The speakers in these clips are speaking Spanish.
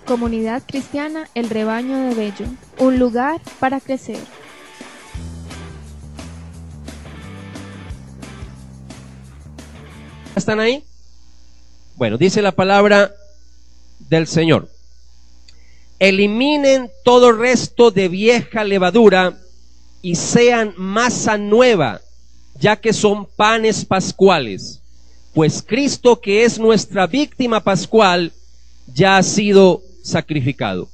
Comunidad Cristiana El Rebaño de Bello, un lugar para crecer. ¿Están ahí? Bueno, dice la palabra del Señor: eliminen todo resto de vieja levadura y sean masa nueva, ya que son panes pascuales, pues Cristo, que es nuestra víctima pascual, ya ha sido sacrificado.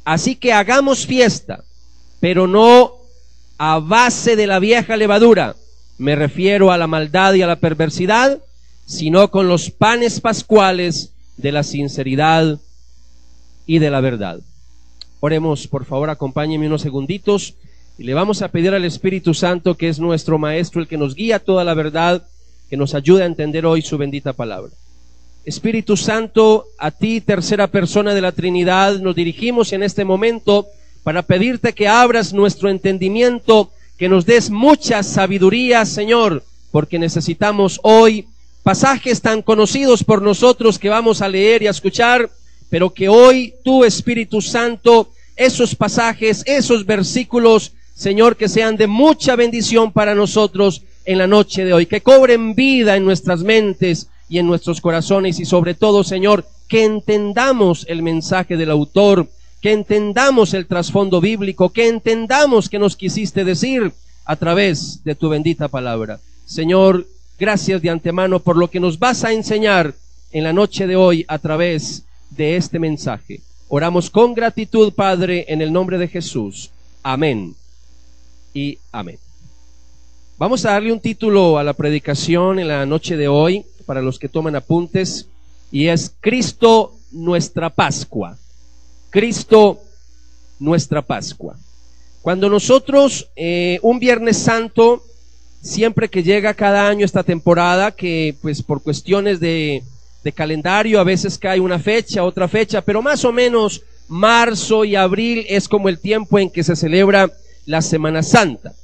Así que hagamos fiesta, pero no a base de la vieja levadura, me refiero a la maldad y a la perversidad, sino con los panes pascuales de la sinceridad y de la verdad. Oremos, por favor, acompáñenme unos segunditos y le vamos a pedir al Espíritu Santo, que es nuestro Maestro, el que nos guía a toda la verdad, que nos ayude a entender hoy su bendita palabra. Espíritu Santo, a ti, tercera persona de la Trinidad, nos dirigimos en este momento para pedirte que abras nuestro entendimiento, que nos des mucha sabiduría, Señor, porque necesitamos hoy pasajes tan conocidos por nosotros que vamos a leer y a escuchar, pero que hoy tú, Espíritu Santo, esos pasajes, esos versículos, Señor, que sean de mucha bendición para nosotros en la noche de hoy, que cobren vida en nuestras mentes y en nuestros corazones, y sobre todo, Señor, que entendamos el mensaje del autor, que entendamos el trasfondo bíblico, que entendamos qué nos quisiste decir a través de tu bendita palabra. Señor, gracias de antemano por lo que nos vas a enseñar en la noche de hoy a través de este mensaje. Oramos con gratitud, Padre, en el nombre de Jesús. Amén y amén. Vamos a darle un título a la predicación en la noche de hoy, para los que toman apuntes, y es Cristo nuestra Pascua. Cristo nuestra Pascua. Cuando nosotros, un Viernes Santo, siempre que llega cada año esta temporada, que pues por cuestiones de calendario a veces cae una fecha, otra fecha, pero más o menos marzo y abril es como el tiempo en que se celebra la Semana Santa.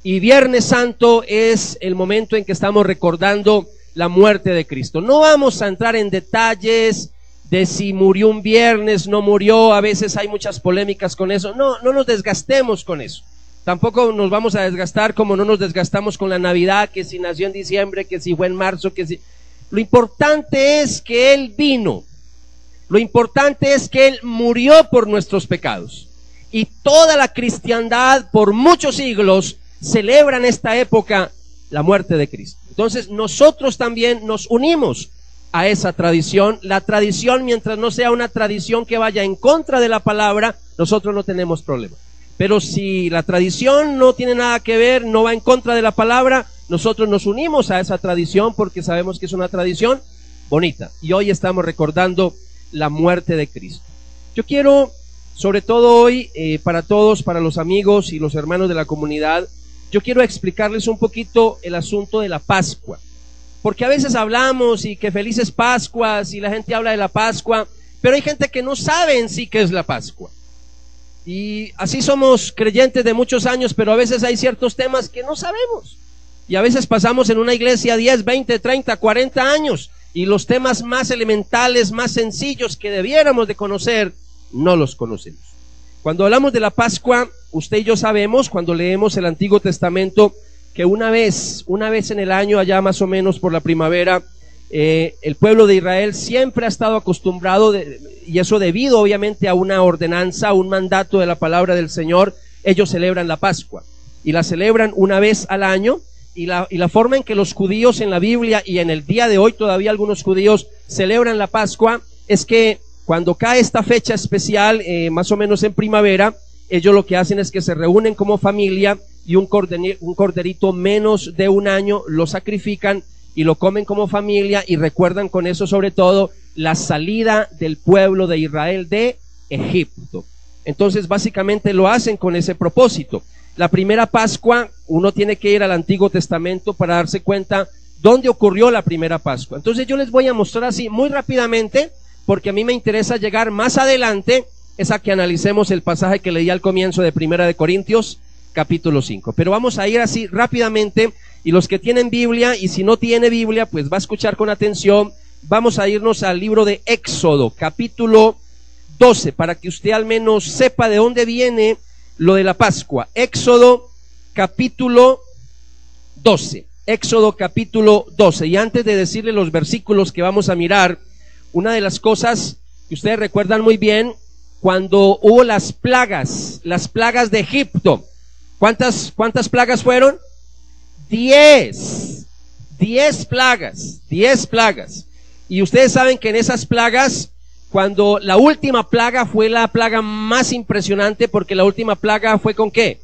Y Viernes Santo es el momento en que estamos recordando la muerte de Cristo. No vamos a entrar en detalles de si murió un viernes, no murió, a veces hay muchas polémicas con eso. No nos desgastemos con eso. Tampoco nos vamos a desgastar como no nos desgastamos con la Navidad, que si nació en diciembre, que si fue en marzo, que si... Lo importante es que Él vino. Lo importante es que Él murió por nuestros pecados. Y toda la cristiandad por muchos siglos celebra en esta época la muerte de Cristo. Entonces nosotros también nos unimos a esa tradición. La tradición, mientras no sea una tradición que vaya en contra de la palabra, nosotros no tenemos problema. Pero si la tradición no tiene nada que ver, no va en contra de la palabra, nosotros nos unimos a esa tradición porque sabemos que es una tradición bonita. Y hoy estamos recordando la muerte de Cristo. Yo quiero, sobre todo hoy, para todos, para los amigos y los hermanos de la comunidad, yo quiero explicarles un poquito el asunto de la Pascua. Porque a veces hablamos y que felices Pascuas y la gente habla de la Pascua, pero hay gente que no sabe en sí qué es la Pascua. Y así somos creyentes de muchos años, pero a veces hay ciertos temas que no sabemos. Y a veces pasamos en una iglesia 10, 20, 30, 40 años y los temas más elementales, más sencillos que debiéramos de conocer, no los conocemos. Cuando hablamos de la Pascua, usted y yo sabemos, cuando leemos el Antiguo Testamento, que una vez en el año, allá más o menos por la primavera, el pueblo de Israel siempre ha estado acostumbrado, y eso debido obviamente a una ordenanza, a un mandato de la palabra del Señor, ellos celebran la Pascua, y la celebran una vez al año, y la forma en que los judíos en la Biblia, y en el día de hoy todavía algunos judíos celebran la Pascua, es que cuando cae esta fecha especial, más o menos en primavera, ellos lo que hacen es que se reúnen como familia y un corderito menos de un año lo sacrifican y lo comen como familia y recuerdan con eso sobre todo la salida del pueblo de Israel de Egipto. Entonces básicamente lo hacen con ese propósito. La primera Pascua, uno tiene que ir al Antiguo Testamento para darse cuenta dónde ocurrió la primera Pascua. Entonces yo les voy a mostrar así muy rápidamente, porque a mí me interesa llegar más adelante, es a que analicemos el pasaje que leí al comienzo de Primera de Corintios, capítulo 5. Pero vamos a ir así rápidamente, y los que tienen Biblia, y si no tiene Biblia, pues va a escuchar con atención. Vamos a irnos al libro de Éxodo, capítulo 12, para que usted al menos sepa de dónde viene lo de la Pascua. Éxodo capítulo 12. Éxodo capítulo 12. Y antes de decirle los versículos que vamos a mirar, una de las cosas que ustedes recuerdan muy bien, cuando hubo las plagas de Egipto. ¿Cuántas plagas fueron? 10 plagas. Y ustedes saben que en esas plagas, cuando la última plaga fue la plaga más impresionante, porque la última plaga fue ¿con qué?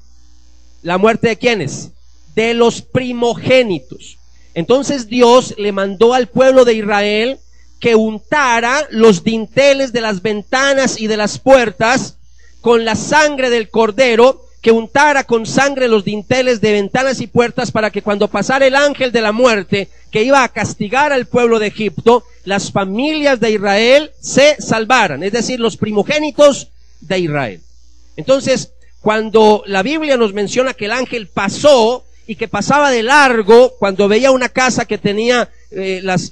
La muerte de ¿quiénes? De los primogénitos. Entonces Dios le mandó al pueblo de Israel que untara los dinteles de las ventanas y de las puertas con la sangre del cordero, que untara con sangre los dinteles de ventanas y puertas, para que cuando pasara el ángel de la muerte que iba a castigar al pueblo de Egipto, las familias de Israel se salvaran, es decir, los primogénitos de Israel. Entonces, cuando la Biblia nos menciona que el ángel pasó y que pasaba de largo, cuando veía una casa que tenía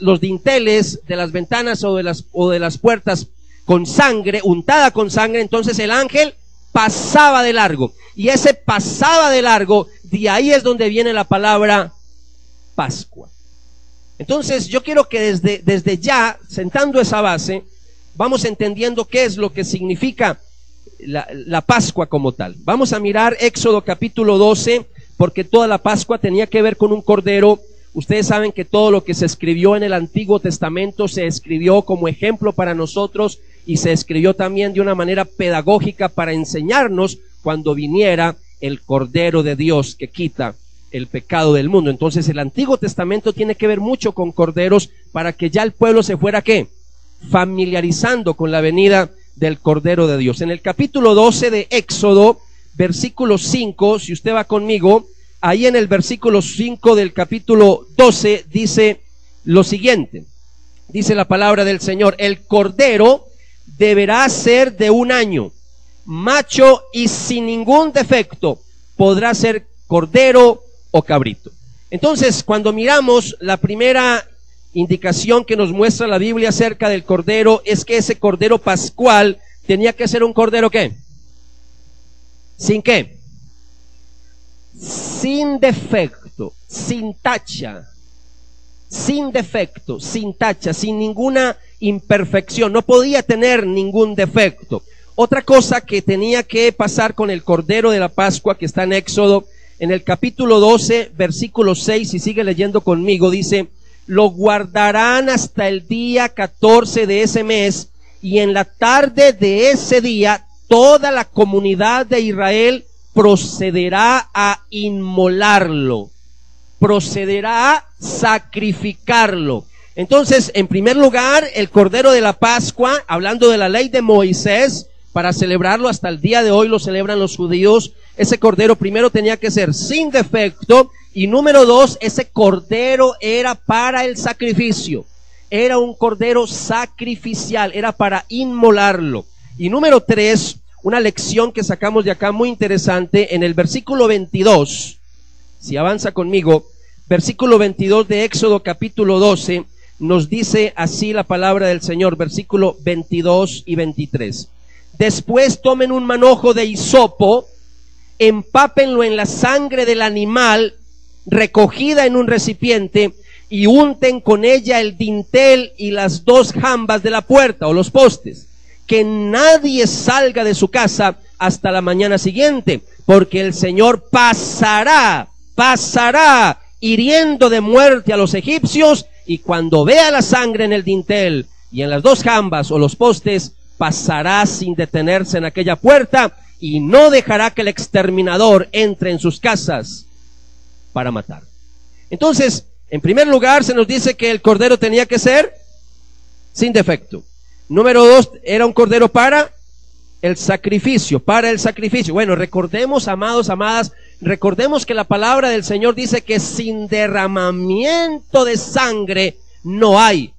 los dinteles de las ventanas o de las puertas con sangre, untada con sangre, entonces el ángel pasaba de largo. Y ese pasaba de largo, de ahí es donde viene la palabra Pascua. Entonces yo quiero que desde ya, sentando esa base, vamos entendiendo qué es lo que significa la Pascua como tal. Vamos a mirar Éxodo capítulo 12, porque toda la Pascua tenía que ver con un cordero. Ustedes saben que todo lo que se escribió en el Antiguo Testamento se escribió como ejemplo para nosotros, y se escribió también de una manera pedagógica para enseñarnos cuando viniera el Cordero de Dios que quita el pecado del mundo. Entonces el Antiguo Testamento tiene que ver mucho con corderos, para que ya el pueblo se fuera ¿qué? Familiarizando con la venida del Cordero de Dios. En el capítulo 12 de Éxodo, versículo 5, si usted va conmigo, ahí en el versículo 5 del capítulo 12 dice lo siguiente. Dice la palabra del Señor: el cordero deberá ser de 1 año, macho y sin ningún defecto, podrá ser cordero o cabrito. Entonces, cuando miramos la primera indicación que nos muestra la Biblia acerca del cordero, es que ese cordero pascual tenía que ser un cordero ¿qué? ¿Sin qué? Sin defecto, sin tacha, sin defecto, sin tacha, sin ninguna imperfección, no podía tener ningún defecto. Otra cosa que tenía que pasar con el cordero de la Pascua, que está en Éxodo, en el capítulo 12, versículo 6, y sigue leyendo conmigo, dice: lo guardarán hasta el día 14 de ese mes, y en la tarde de ese día toda la comunidad de Israel procederá a inmolarlo, procederá a sacrificarlo. Entonces, en primer lugar, el cordero de la Pascua, hablando de la ley de Moisés, para celebrarlo hasta el día de hoy lo celebran los judíos, ese cordero primero tenía que ser sin defecto, y número 2, ese cordero era para el sacrificio, era un cordero sacrificial, era para inmolarlo. Y número 3, una lección que sacamos de acá muy interesante, en el versículo 22, si avanza conmigo, versículo 22 de Éxodo capítulo 12, nos dice así la palabra del Señor, versículo 22 y 23. Después tomen un manojo de hisopo, empápenlo en la sangre del animal recogida en un recipiente, y unten con ella el dintel y las 2 jambas de la puerta o los postes. Que nadie salga de su casa hasta la mañana siguiente, porque el Señor pasará hiriendo de muerte a los egipcios, y cuando vea la sangre en el dintel y en las 2 jambas o los postes, pasará sin detenerse en aquella puerta, y no dejará que el exterminador entre en sus casas para matar. Entonces, en primer lugar se nos dice que el cordero tenía que ser sin defecto. Número 2, era un cordero para el sacrificio, Bueno, recordemos, amados, amadas, recordemos que la palabra del Señor dice que sin derramamiento de sangre no hay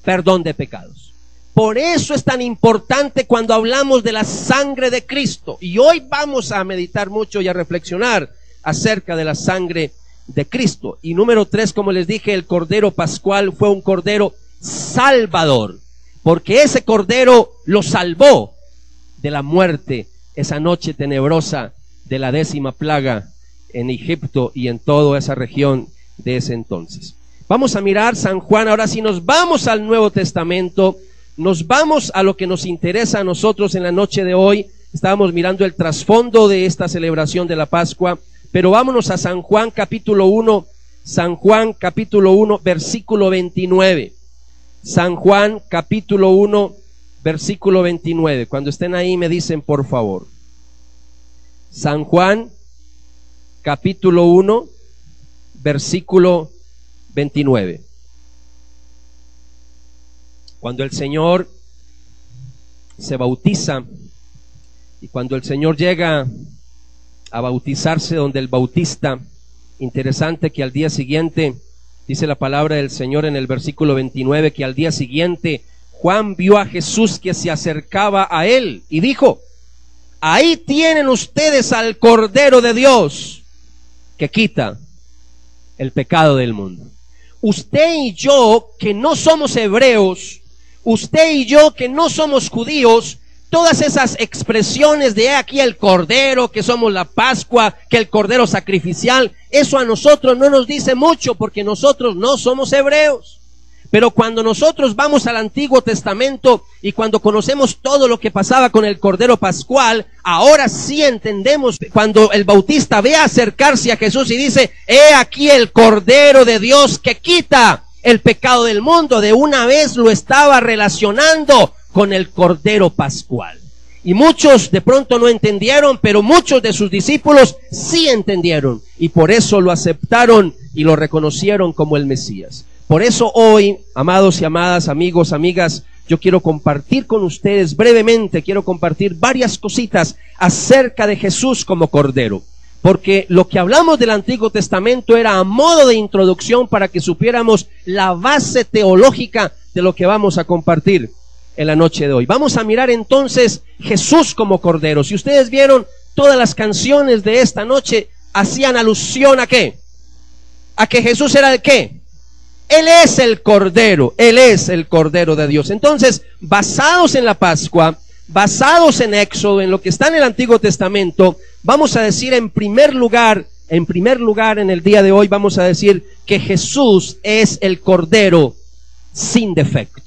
perdón de pecados. Por eso es tan importante cuando hablamos de la sangre de Cristo. Y hoy vamos a meditar mucho y a reflexionar acerca de la sangre de Cristo. Y número 3, como les dije, el cordero pascual fue un cordero salvador, porque ese cordero lo salvó de la muerte, esa noche tenebrosa de la 10ª plaga en Egipto y en toda esa región de ese entonces. Vamos a mirar San Juan. Ahora sí nos vamos al Nuevo Testamento, nos vamos a lo que nos interesa a nosotros en la noche de hoy. Estábamos mirando el trasfondo de esta celebración de la Pascua, pero vámonos a San Juan capítulo 1, San Juan capítulo 1, versículo 29. San Juan capítulo 1, versículo 29. Cuando estén ahí me dicen por favor. San Juan capítulo 1, versículo 29. Cuando el Señor se bautiza y cuando el Señor llega a bautizarse donde el bautista, interesante que al día siguiente, dice la palabra del Señor en el versículo 29, que al día siguiente Juan vio a Jesús que se acercaba a él y dijo: ahí tienen ustedes al Cordero de Dios que quita el pecado del mundo. Usted y yo que no somos hebreos, usted y yo que no somos judíos, todas esas expresiones de aquí el Cordero, que somos la Pascua, que el Cordero sacrificial, eso a nosotros no nos dice mucho porque nosotros no somos hebreos. Pero cuando nosotros vamos al Antiguo Testamento y cuando conocemos todo lo que pasaba con el Cordero Pascual, ahora sí entendemos cuando el Bautista ve acercarse a Jesús y dice: he aquí el Cordero de Dios que quita el pecado del mundo. De una vez lo estaba relacionando con el Cordero Pascual. Y muchos de pronto no entendieron, pero muchos de sus discípulos sí entendieron y por eso lo aceptaron y lo reconocieron como el Mesías. Por eso hoy, amados y amadas, amigos, amigas, yo quiero compartir con ustedes brevemente, quiero compartir varias cositas acerca de Jesús como Cordero. Porque lo que hablamos del Antiguo Testamento era a modo de introducción para que supiéramos la base teológica de lo que vamos a compartir en la noche de hoy. Vamos a mirar entonces Jesús como Cordero. Si ustedes vieron, todas las canciones de esta noche hacían alusión ¿a qué? A que Jesús era el ¿qué? Él es el Cordero, Él es el Cordero de Dios. Entonces, basados en la Pascua, basados en Éxodo, en lo que está en el Antiguo Testamento, vamos a decir en primer lugar en el día de hoy, vamos a decir que Jesús es el Cordero sin defecto.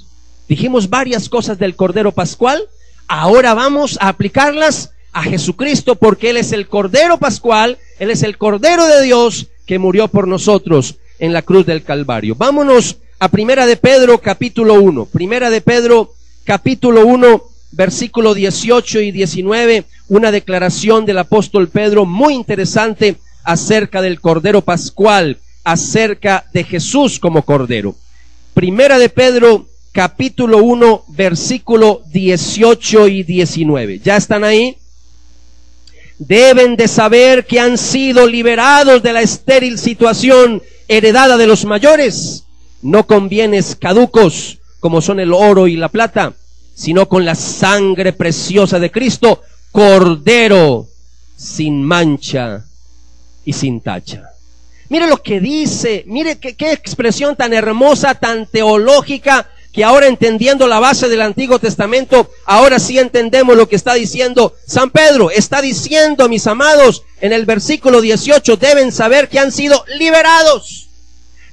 Dijimos varias cosas del Cordero Pascual, ahora vamos a aplicarlas a Jesucristo porque Él es el Cordero Pascual, Él es el Cordero de Dios que murió por nosotros en la cruz del Calvario. Vámonos a Primera de Pedro capítulo 1. Primera de Pedro capítulo 1, versículo 18 y 19, una declaración del apóstol Pedro muy interesante acerca del Cordero Pascual, acerca de Jesús como Cordero. Primera de Pedro capítulo 1, versículo 18 y 19. ¿Ya están ahí? Deben de saber que han sido liberados de la estéril situación heredada de los mayores, no con bienes caducos como son el oro y la plata, sino con la sangre preciosa de Cristo, Cordero sin mancha y sin tacha. Mire lo que dice, mire qué expresión tan hermosa, tan teológica, que ahora entendiendo la base del Antiguo Testamento, ahora sí entendemos lo que está diciendo San Pedro. Está diciendo, mis amados, en el versículo 18, deben saber que han sido liberados.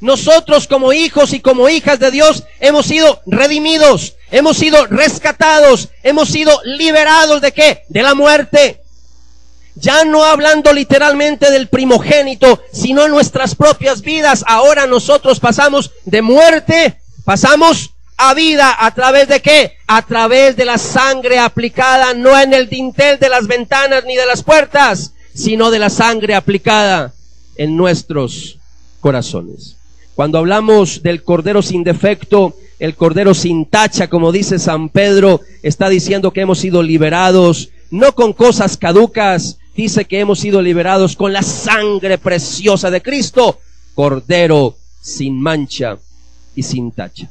Nosotros como hijos y como hijas de Dios hemos sido redimidos, hemos sido rescatados, hemos sido liberados ¿de qué? De la muerte. Ya no hablando literalmente del primogénito, sino en nuestras propias vidas. Ahora nosotros pasamos de muerte, pasamos a vida. ¿A través de qué? A través de la sangre aplicada, no en el dintel de las ventanas ni de las puertas, sino de la sangre aplicada en nuestros corazones. Cuando hablamos del Cordero sin defecto, el Cordero sin tacha, como dice San Pedro, está diciendo que hemos sido liberados, no con cosas caducas, dice que hemos sido liberados con la sangre preciosa de Cristo, Cordero sin mancha y sin tacha.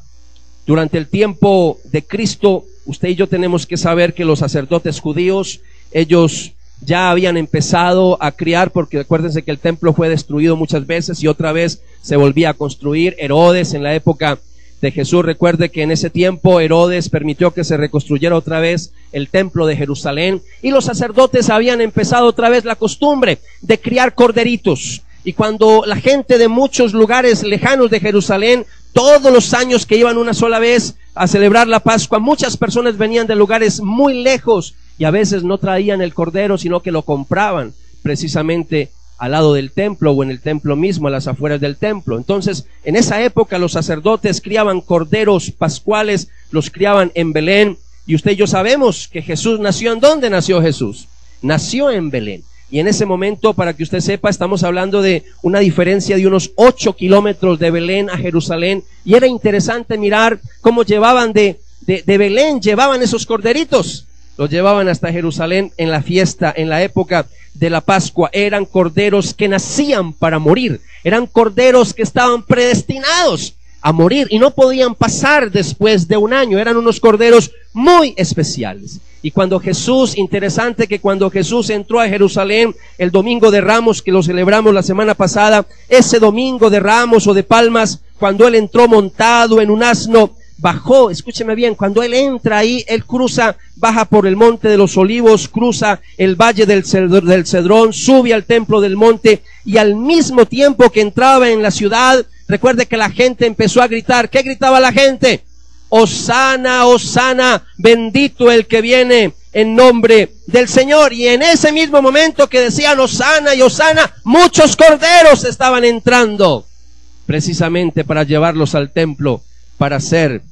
Durante el tiempo de Cristo, usted y yo tenemos que saber que los sacerdotes judíos, ellos ya habían empezado a criar, porque acuérdense que el templo fue destruido muchas veces y otra vez se volvía a construir. Herodes en la época de Jesús. Recuerde que en ese tiempo Herodes permitió que se reconstruyera otra vez el templo de Jerusalén, y los sacerdotes habían empezado otra vez la costumbre de criar corderitos. Y cuando la gente de muchos lugares lejanos de Jerusalén, todos los años que iban una sola vez a celebrar la Pascua, muchas personas venían de lugares muy lejos y a veces no traían el cordero, sino que lo compraban precisamente al lado del templo o en el templo mismo, a las afueras del templo. Entonces, en esa época los sacerdotes criaban corderos pascuales, los criaban en Belén, y usted y yo sabemos que Jesús nació. ¿En dónde nació Jesús? Nació en Belén. Y en ese momento, para que usted sepa, estamos hablando de una diferencia de unos 8 kilómetros de Belén a Jerusalén, y era interesante mirar cómo llevaban de Belén, llevaban esos corderitos, los llevaban hasta Jerusalén en la fiesta, en la época de la Pascua. Eran corderos que nacían para morir, eran corderos que estaban predestinados a morir y no podían pasar después de un año. Eran unos corderos muy especiales. Y cuando Jesús, interesante que cuando Jesús entró a Jerusalén el domingo de Ramos, que lo celebramos la semana pasada, ese domingo de Ramos o de Palmas, cuando Él entró montado en un asno, bajó, escúcheme bien, cuando Él entra ahí, Él cruza, baja por el monte de los Olivos, cruza el valle del Cedrón, sube al templo del monte, y al mismo tiempo que entraba en la ciudad, recuerde que la gente empezó a gritar. ¿Qué gritaba la gente? Hosana, Hosana, bendito el que viene en nombre del Señor. Y en ese mismo momento que decían Hosana y Hosana, muchos corderos estaban entrando precisamente para llevarlos al templo para ser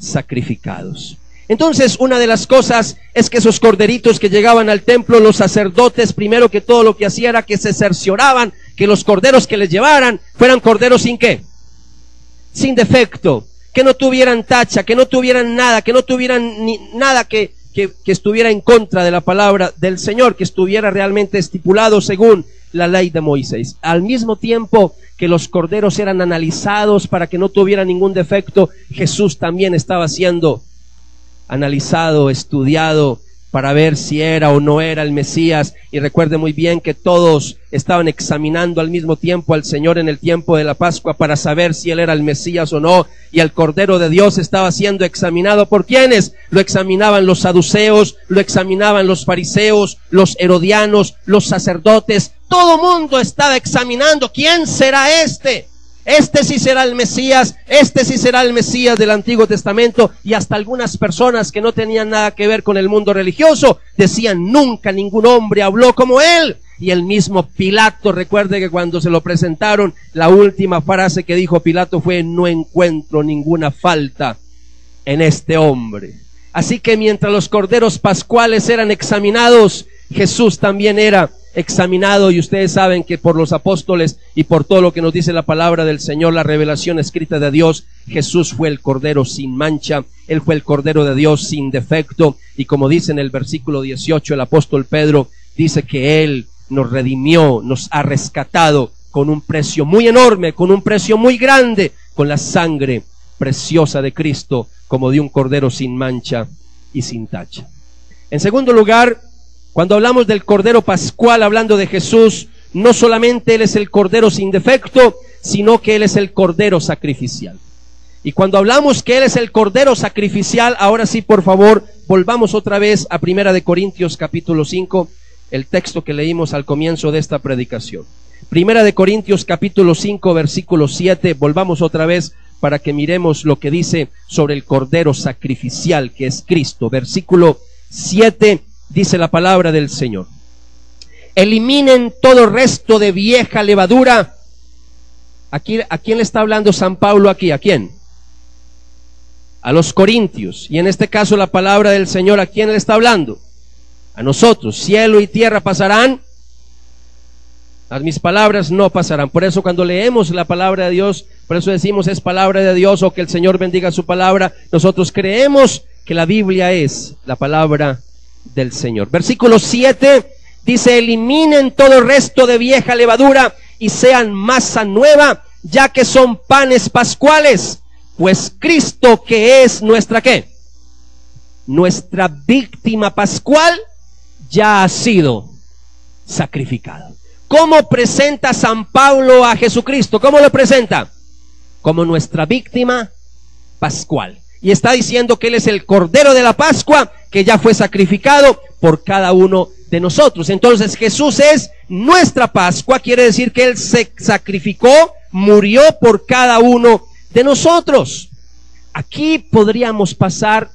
sacrificados. Entonces, una de las cosas es que esos corderitos que llegaban al templo, los sacerdotes, primero que todo, lo que hacían era que se cercioraban que los corderos que les llevaran fueran corderos sin ¿qué? Sin defecto, que no tuvieran tacha, que no tuvieran nada, que no tuvieran ni nada que estuviera en contra de la palabra del Señor, que estuviera realmente estipulado según la ley de Moisés. Al mismo tiempo que los corderos eran analizados para que no tuvieran ningún defecto, Jesús también estaba siendo analizado, estudiado, para ver si era o no era el Mesías. Y recuerde muy bien que todos estaban examinando al mismo tiempo al Señor en el tiempo de la Pascua para saber si Él era el Mesías o no. Y el Cordero de Dios estaba siendo examinado ¿por quiénes? Lo examinaban los saduceos, lo examinaban los fariseos, los herodianos, los sacerdotes. Todo mundo estaba examinando ¿quién será este? Este sí será el Mesías, este sí será el Mesías del Antiguo Testamento. Y hasta algunas personas que no tenían nada que ver con el mundo religioso decían: nunca ningún hombre habló como él. Y el mismo Pilato, recuerde que cuando se lo presentaron, la última frase que dijo Pilato fue: no encuentro ninguna falta en este hombre. Así que mientras los corderos pascuales eran examinados, Jesús también era examinado. Y ustedes saben que por los apóstoles y por todo lo que nos dice la palabra del Señor, la revelación escrita de Dios, Jesús fue el Cordero sin mancha, Él fue el Cordero de Dios sin defecto. Y como dice en el versículo 18 el apóstol Pedro, dice que Él nos redimió, nos ha rescatado con un precio muy enorme, con un precio muy grande, con la sangre preciosa de Cristo, como de un Cordero sin mancha y sin tacha. En segundo lugar, cuando hablamos del Cordero Pascual, hablando de Jesús, no solamente Él es el Cordero sin defecto, sino que Él es el Cordero sacrificial. Y cuando hablamos que Él es el Cordero sacrificial, ahora sí, por favor, volvamos otra vez a 1 Corintios capítulo 5, el texto que leímos al comienzo de esta predicación. 1 Corintios capítulo 5, versículo 7, volvamos otra vez para que miremos lo que dice sobre el Cordero sacrificial, que es Cristo. Versículo 7. Dice la palabra del Señor: eliminen todo resto de vieja levadura. Aquí, ¿a quién le está hablando San Pablo aquí? ¿A quién? A los corintios. Y en este caso la palabra del Señor, ¿a quién le está hablando? A nosotros. Cielo y tierra pasarán, mas mis palabras no pasarán. Por eso cuando leemos la palabra de Dios, por eso decimos es palabra de Dios, o que el Señor bendiga su palabra. Nosotros creemos que la Biblia es la palabra del Señor. Versículo 7 dice: eliminen todo resto de vieja levadura y sean masa nueva, ya que son panes pascuales, pues Cristo, que es nuestra ¿qué? Nuestra víctima pascual, ya ha sido sacrificado. ¿Cómo presenta San Pablo a Jesucristo? ¿Cómo lo presenta? Como nuestra víctima pascual. Y está diciendo que Él es el Cordero de la Pascua, que ya fue sacrificado por cada uno de nosotros. Entonces Jesús es nuestra Pascua, quiere decir que Él se sacrificó, murió por cada uno de nosotros. Aquí podríamos pasar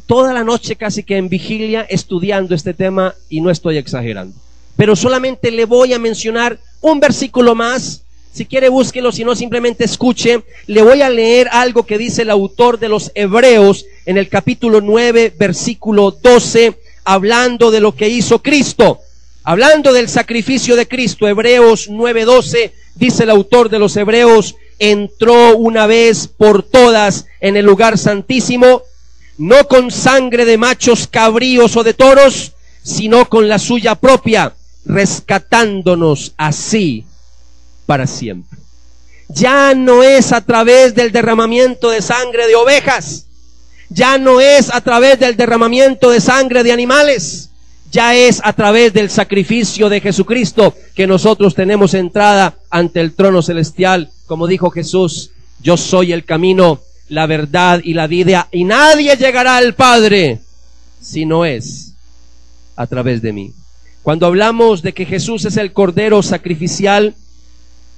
toda la noche casi que en vigilia estudiando este tema, y no estoy exagerando. Pero solamente le voy a mencionar un versículo más. Si quiere búsquelo, si no simplemente escuche. Le voy a leer algo que dice el autor de los Hebreos en el capítulo 9, versículo 12, hablando de lo que hizo Cristo, hablando del sacrificio de Cristo. Hebreos 9:12, dice el autor de los Hebreos: entró una vez por todas en el lugar santísimo, no con sangre de machos cabríos o de toros, sino con la suya propia, rescatándonos así para siempre. Ya no es a través del derramamiento de sangre de ovejas, ya no es a través del derramamiento de sangre de animales, ya es a través del sacrificio de Jesucristo que nosotros tenemos entrada ante el trono celestial. Como dijo Jesús: yo soy el camino, la verdad y la vida, y nadie llegará al Padre si no es a través de mí. Cuando hablamos de que Jesús es el Cordero sacrificial,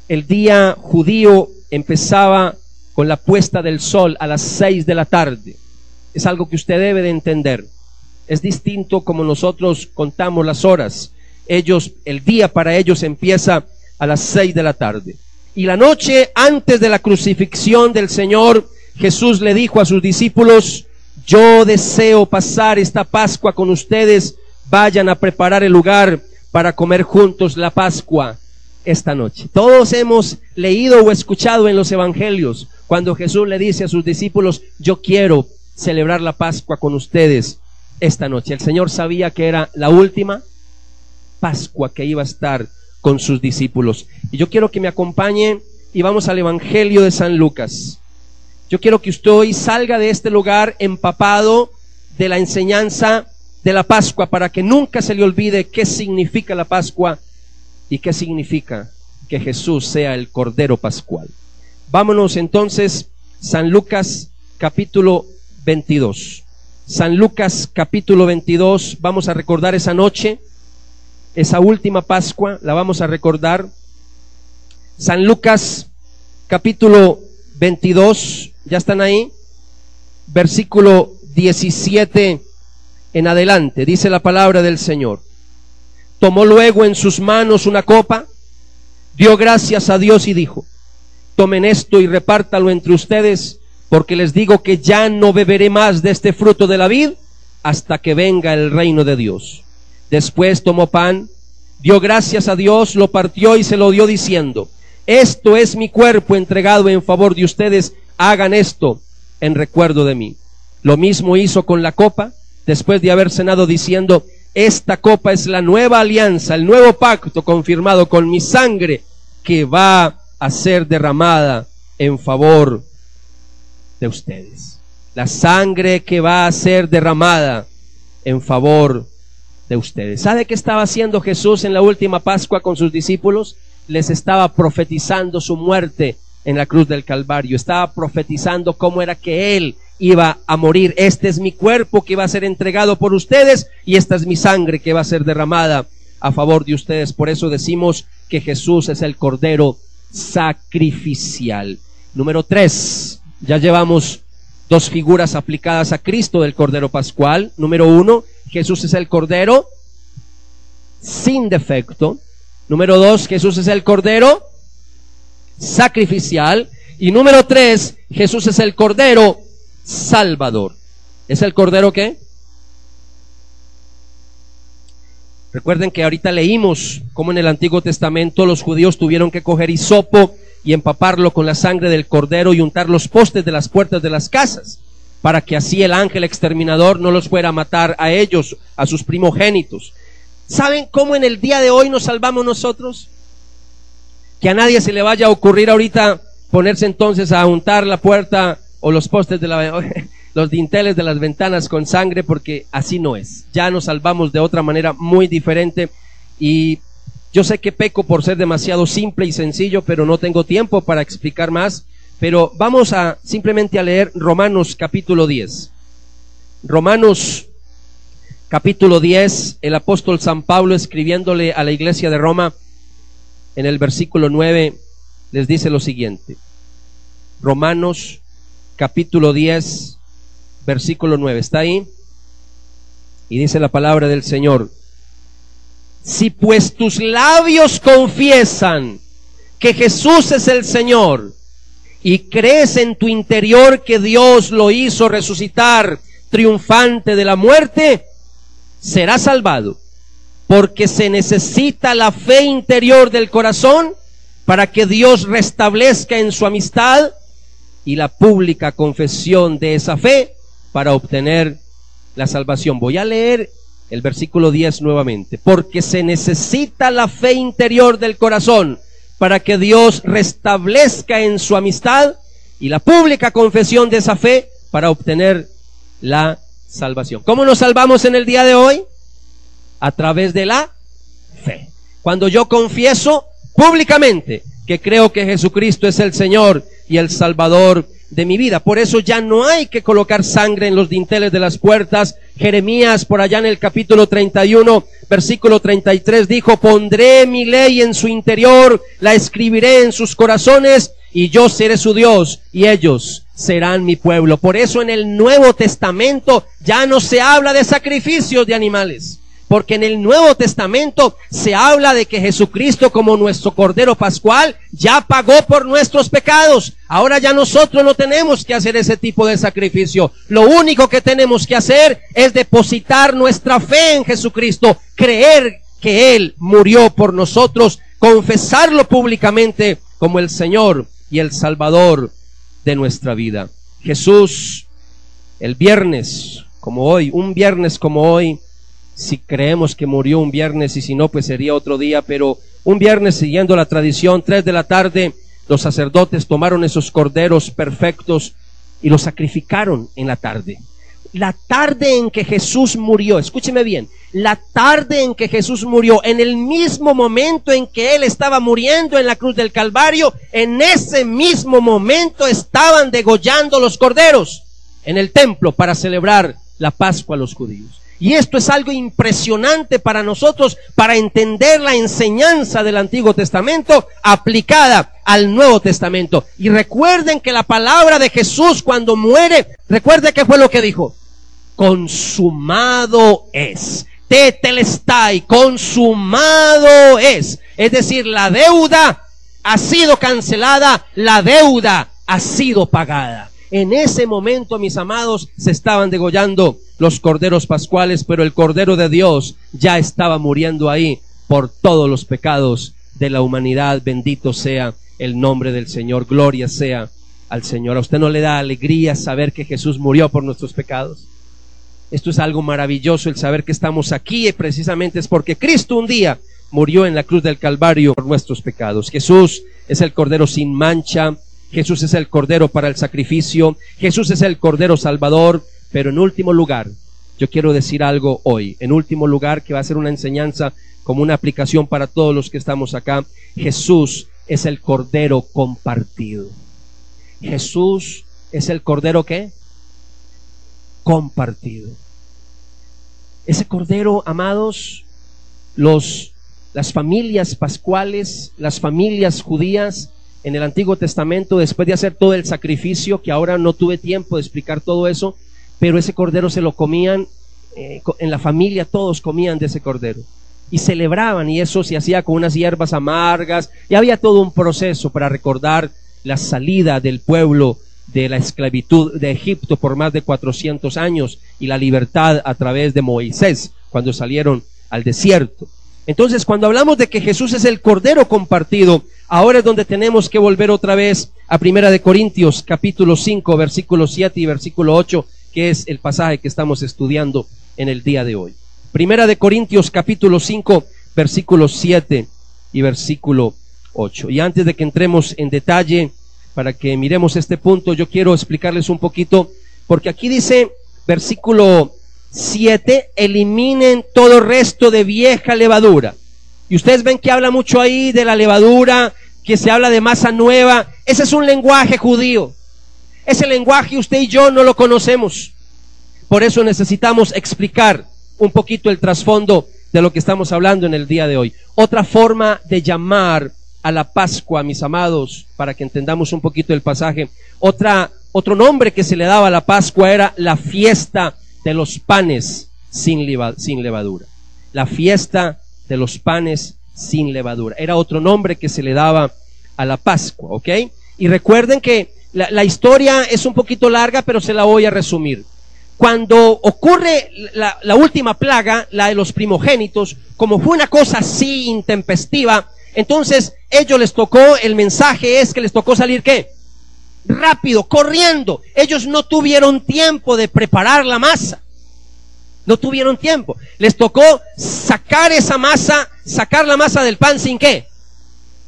el día judío empezaba con la puesta del sol a las 6 de la tarde. Es algo que usted debe de entender. Es distinto como nosotros contamos las horas. El día para ellos empieza a las 6 de la tarde. Y la noche antes de la crucifixión del Señor, Jesús le dijo a sus discípulos: yo deseo pasar esta Pascua con ustedes, vayan a preparar el lugar para comer juntos la Pascua esta noche. Todos hemos leído o escuchado en los evangelios cuando Jesús le dice a sus discípulos: yo quiero celebrar la Pascua con ustedes esta noche. El Señor sabía que era la última Pascua que iba a estar con sus discípulos. Y yo quiero que me acompañe y vamos al Evangelio de San Lucas. Yo quiero que usted hoy salga de este lugar empapado de la enseñanza de la Pascua, para que nunca se le olvide qué significa la Pascua y qué significa que Jesús sea el Cordero Pascual. Vámonos entonces, San Lucas capítulo 22. San Lucas capítulo 22, vamos a recordar esa noche, esa última Pascua, la vamos a recordar. San Lucas capítulo 22, ¿ya están ahí? Versículo 17 en adelante, dice la palabra del Señor. Tomó luego en sus manos una copa, dio gracias a Dios y dijo: tomen esto y repártalo entre ustedes, porque les digo que ya no beberé más de este fruto de la vid hasta que venga el reino de Dios. Después tomó pan, dio gracias a Dios, lo partió y se lo dio diciendo: esto es mi cuerpo entregado en favor de ustedes, hagan esto en recuerdo de mí. Lo mismo hizo con la copa, después de haber cenado, diciendo: esta copa es la nueva alianza, el nuevo pacto confirmado con mi sangre, que va a ser derramada en favor de ustedes. La sangre que va a ser derramada en favor de ustedes. ¿Sabe qué estaba haciendo Jesús en la última Pascua con sus discípulos? Les estaba profetizando su muerte en la cruz del Calvario. Estaba profetizando cómo era que Él iba a morir. Este es mi cuerpo que va a ser entregado por ustedes, y esta es mi sangre que va a ser derramada a favor de ustedes. Por eso decimos que Jesús es el Cordero sacrificial. Número 3, ya llevamos 2 figuras aplicadas a Cristo del Cordero Pascual. Número 1, Jesús es el Cordero sin defecto. Número 2, Jesús es el Cordero sacrificial. Y número 3, Jesús es el Cordero Salvador. ¿Es el Cordero qué? Recuerden que ahorita leímos cómo en el Antiguo Testamento los judíos tuvieron que coger hisopo y empaparlo con la sangre del Cordero y untar los postes de las puertas de las casas, para que así el ángel exterminador no los fuera a matar a ellos, a sus primogénitos. ¿Saben cómo en el día de hoy nos salvamos nosotros? Que a nadie se le vaya a ocurrir ahorita ponerse entonces a untar la puerta o los postes de los dinteles de las ventanas con sangre, porque así no es. Ya nos salvamos de otra manera muy diferente. Y yo sé que peco por ser demasiado simple y sencillo, pero no tengo tiempo para explicar más. pero vamos a simplemente a leer Romanos capítulo 10. Romanos capítulo 10, el apóstol San Pablo, escribiéndole a la iglesia de Roma, en el versículo 9, les dice lo siguiente. Romanos capítulo 10, versículo 9, ¿está ahí? Y dice la palabra del Señor: si pues tus labios confiesan que Jesús es el Señor, y crees en tu interior que Dios lo hizo resucitar triunfante de la muerte, serás salvado, porque se necesita la fe interior del corazón para que Dios restablezca en su amistad, y la pública confesión de esa fe para obtener la salvación. Voy a leer el versículo 10 nuevamente. Porque se necesita la fe interior del corazón para que Dios restablezca en su amistad, y la pública confesión de esa fe para obtener la salvación. ¿Cómo nos salvamos en el día de hoy? A través de la fe. Cuando yo confieso públicamente que creo que Jesucristo es el Señor y el Salvador de mi vida. Por eso ya no hay que colocar sangre en los dinteles de las puertas. Jeremías, por allá en el capítulo 31, versículo 33, dijo: pondré mi ley en su interior, la escribiré en sus corazones, y yo seré su Dios, y ellos serán mi pueblo. Por eso en el Nuevo Testamento ya no se habla de sacrificios de animales, porque en el Nuevo Testamento se habla de que Jesucristo, como nuestro Cordero Pascual, ya pagó por nuestros pecados. Ahora ya nosotros no tenemos que hacer ese tipo de sacrificio. Lo único que tenemos que hacer es depositar nuestra fe en Jesucristo, creer que Él murió por nosotros, confesarlo públicamente como el Señor y el Salvador de nuestra vida. Jesús, el viernes como hoy, un viernes como hoy, si creemos que murió un viernes, y si no, pues sería otro día, pero un viernes, siguiendo la tradición, 3 de la tarde, los sacerdotes tomaron esos corderos perfectos y los sacrificaron en la tarde. La tarde en que Jesús murió, escúcheme bien, la tarde en que Jesús murió, en el mismo momento en que Él estaba muriendo en la cruz del Calvario, en ese mismo momento estaban degollando los corderos en el templo para celebrar la Pascua a los judíos. Y esto es algo impresionante para nosotros, para entender la enseñanza del Antiguo Testamento aplicada al Nuevo Testamento. Y recuerden que la palabra de Jesús cuando muere, recuerden que fue lo que dijo: consumado es. Tetelestai, consumado es. Es decir, la deuda ha sido cancelada, la deuda ha sido pagada. En ese momento, mis amados, se estaban degollando los corderos pascuales, pero el Cordero de Dios ya estaba muriendo ahí por todos los pecados de la humanidad. Bendito sea el nombre del Señor, gloria sea al Señor. ¿A usted no le da alegría saber que Jesús murió por nuestros pecados? Esto es algo maravilloso, el saber que estamos aquí, y precisamente es porque Cristo un día murió en la cruz del Calvario por nuestros pecados. Jesús es el Cordero sin mancha, Jesús es el Cordero para el sacrificio, Jesús es el Cordero Salvador. Pero en último lugar, yo quiero decir algo hoy, en último lugar, que va a ser una enseñanza como una aplicación para todos los que estamos acá. Jesús es el Cordero compartido. Jesús es el Cordero, ¿qué? Compartido. Ese Cordero, amados, las familias pascuales, las familias judías en el Antiguo Testamento, después de hacer todo el sacrificio, que ahora no tuve tiempo de explicar todo eso, pero ese cordero se lo comían, en la familia todos comían de ese cordero y celebraban, y eso se hacía con unas hierbas amargas, y había todo un proceso para recordar la salida del pueblo de la esclavitud de Egipto por más de 400 años y la libertad a través de Moisés cuando salieron al desierto. Entonces, cuando hablamos de que Jesús es el Cordero compartido, ahora es donde tenemos que volver otra vez a 1 Corintios capítulo 5 versículo 7 y versículo 8, que es el pasaje que estamos estudiando en el día de hoy. 1 Corintios capítulo 5 versículo 7 y versículo 8. Y antes de que entremos en detalle, para que miremos este punto, yo quiero explicarles un poquito, porque aquí dice, versículo 7, eliminen todo resto de vieja levadura. Y ustedes ven que habla mucho ahí de la levadura que se habla de masa nueva, ese es un lenguaje judío. Ese lenguaje usted y yo no lo conocemos. Por eso necesitamos explicar un poquito el trasfondo de lo que estamos hablando en el día de hoy. Otra forma de llamar a la Pascua, mis amados, para que entendamos un poquito el pasaje, otro nombre que se le daba a la Pascua era la fiesta de los panes sin levadura. La fiesta de los panes sin levadura. Era otro nombre que se le daba a la Pascua, ¿ok? Y recuerden que la historia es un poquito larga, pero se la voy a resumir. Cuando ocurre la última plaga, la de los primogénitos, como fue una cosa así intempestiva, entonces ellos les tocó, el mensaje es que les tocó salir ¿qué? Rápido, corriendo. Ellos no tuvieron tiempo de preparar la masa. No tuvieron tiempo. Les tocó sacar esa masa, sacar la masa del pan sin ¿qué?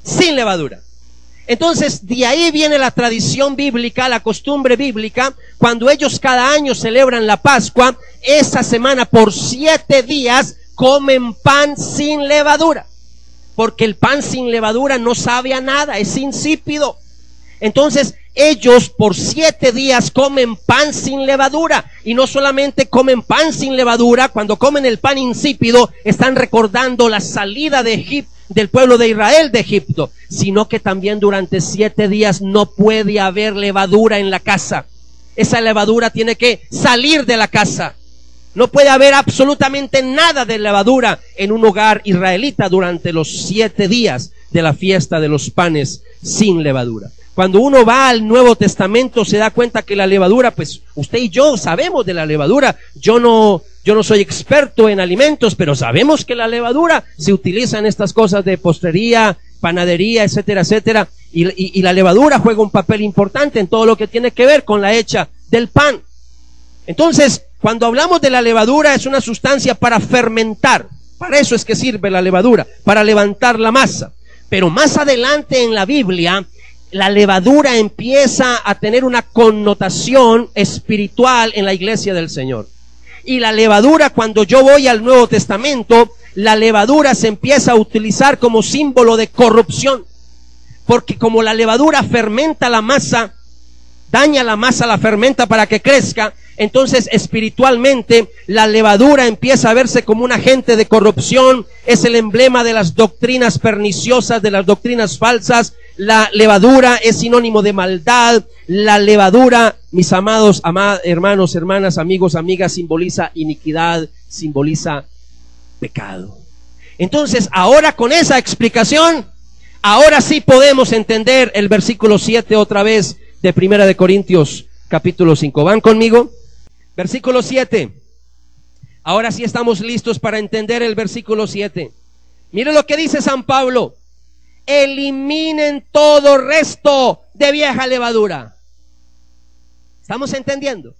Sin levadura. Entonces, de ahí viene la tradición bíblica, la costumbre bíblica. Cuando ellos cada año celebran la Pascua, esa semana por 7 días comen pan sin levadura. Porque el pan sin levadura no sabe a nada, es insípido. Entonces, ellos por 7 días comen pan sin levadura. Y no solamente comen pan sin levadura, cuando comen el pan insípido, están recordando la salida de Egipto, del pueblo de Israel de Egipto, sino que también durante 7 días no puede haber levadura en la casa. Esa levadura tiene que salir de la casa. No puede haber absolutamente nada de levadura en un hogar israelita durante los 7 días de la fiesta de los panes sin levadura. Cuando uno va al Nuevo Testamento se da cuenta que la levadura, pues usted y yo sabemos de la levadura. Yo no soy experto en alimentos, pero sabemos que la levadura se utiliza en estas cosas de postrería, panadería, etcétera, etcétera. Y la levadura juega un papel importante en todo lo que tiene que ver con la hecha del pan. Entonces, cuando hablamos de la levadura, es una sustancia para fermentar. Para eso es que sirve la levadura, para levantar la masa. Pero más adelante en la Biblia, la levadura empieza a tener una connotación espiritual en la iglesia del Señor. Y la levadura, cuando yo voy al Nuevo Testamento, la levadura se empieza a utilizar como símbolo de corrupción. Porque como la levadura fermenta la masa, daña la masa, la fermenta para que crezca, entonces espiritualmente la levadura empieza a verse como un agente de corrupción. Es el emblema de las doctrinas perniciosas, de las doctrinas falsas. La levadura es sinónimo de maldad. La levadura, mis amados, hermanos, hermanas, amigos, amigas, simboliza iniquidad, simboliza pecado. Entonces, ahora con esa explicación, ahora sí podemos entender el versículo 7 otra vez de 1 Corintios capítulo 5. ¿Van conmigo? Versículo 7. Ahora sí estamos listos para entender el versículo 7. Mire lo que dice San Pablo. Eliminen todo resto de vieja levadura. ¿Estamos entendiendo?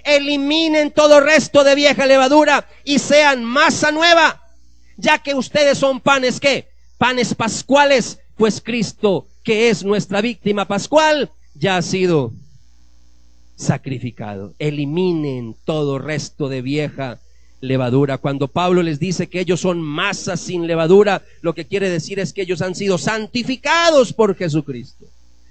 Eliminen todo resto de vieja levadura y sean masa nueva, ya que ustedes son panes, ¿qué? Panes pascuales, pues Cristo, que es nuestra víctima pascual, ya ha sido sacrificado. Eliminen todo resto de vieja levadura. Cuando Pablo les dice que ellos son masa sin levadura, lo que quiere decir es que ellos han sido santificados por Jesucristo,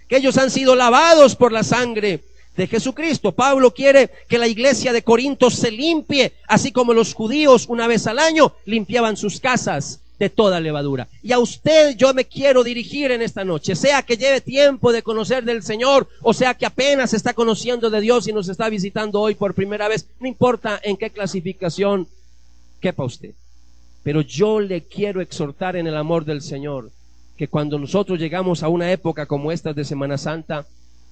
que ellos han sido lavados por la sangre de Jesucristo. Pablo quiere que la iglesia de Corinto se limpie, así como los judíos una vez al año limpiaban sus casas de toda levadura. Y a usted yo me quiero dirigir en esta noche, sea que lleve tiempo de conocer del Señor, o sea que apenas está conociendo de Dios y nos está visitando hoy por primera vez. No importa en qué clasificación quepa usted, pero yo le quiero exhortar en el amor del Señor, que cuando nosotros llegamos a una época como esta de Semana Santa,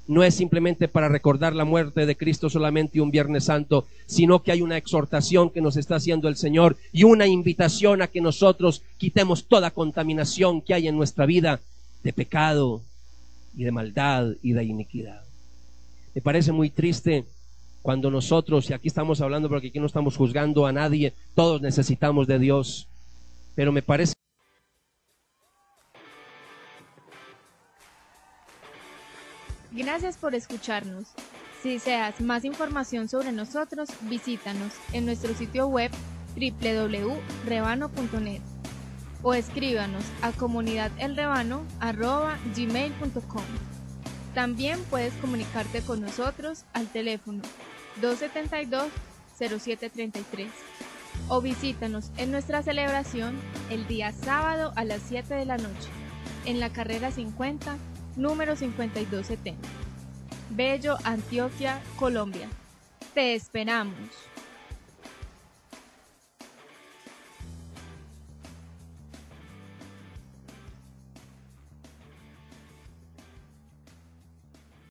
no es simplemente para recordar la muerte de Cristo solamente un Viernes Santo, sino que hay una exhortación que nos está haciendo el Señor y una invitación a que nosotros quitemos toda contaminación que hay en nuestra vida de pecado y de maldad y de iniquidad. Me parece muy triste cuando nosotros, y aquí estamos hablando porque aquí no estamos juzgando a nadie, todos necesitamos de Dios, pero me parece Gracias por escucharnos. Si deseas más información sobre nosotros, visítanos en nuestro sitio web www.rebano.net. o escríbanos a comunidadelrebano@gmail.com. También puedes comunicarte con nosotros al teléfono 272-0733 o visítanos en nuestra celebración el día sábado a las 7 de la noche en la carrera 50, número 5270. Bello, Antioquia, Colombia. Te esperamos.